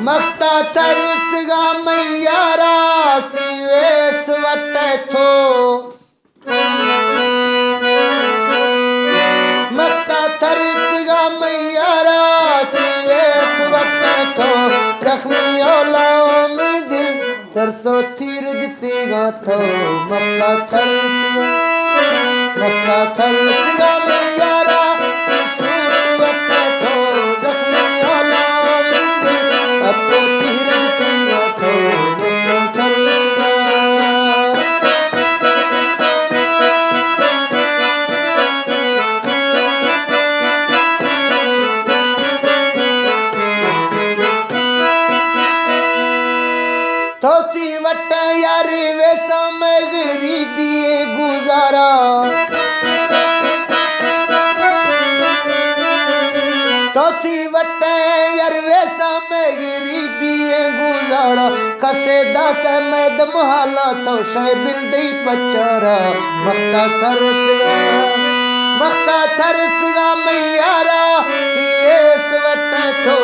मख्ता थरसगा मैयारा सीवेस वटे थो मख्ता थरसगा मैयारा सीवेस वटे थो जख्मी ओलाओ में दिल तरसो थीर जिसेगा थो मख्ता थरसगा मैयारा सूट वटे थो जख्मी ओलाओ में दिल अतो तीर जिसेगा थो मख्ता थरसगा तोसी वट यारी वे समय गरीबी गुजारा तोसी वट यार वे समय गरीबी गुजारा कसे दात मैद मुहाला तो शाय बिल दई पचारा मख्ता थरसगा मैयारा सीवेस वट तो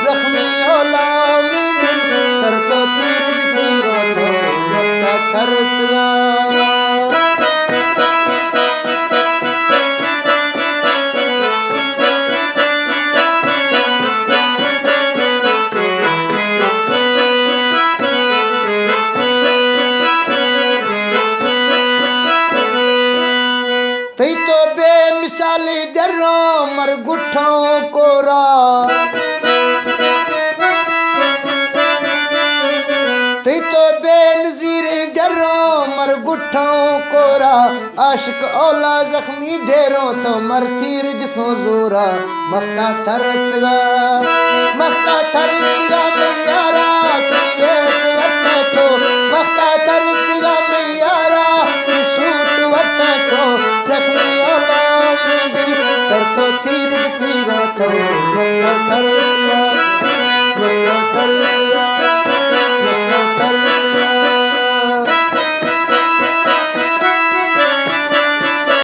जख्मी होला में दिल तरसो तीर जिसेगा थो मख्ता थरसगा तई तो बेमिसाली जर्रो मर गुठों कोरा तई तो बेनजीर जर्रो मर गुठों कोरा आशिक औला जख्मी ढेरों तो मर तीर जिसों जोरा मख्ता थरसगा मैयारा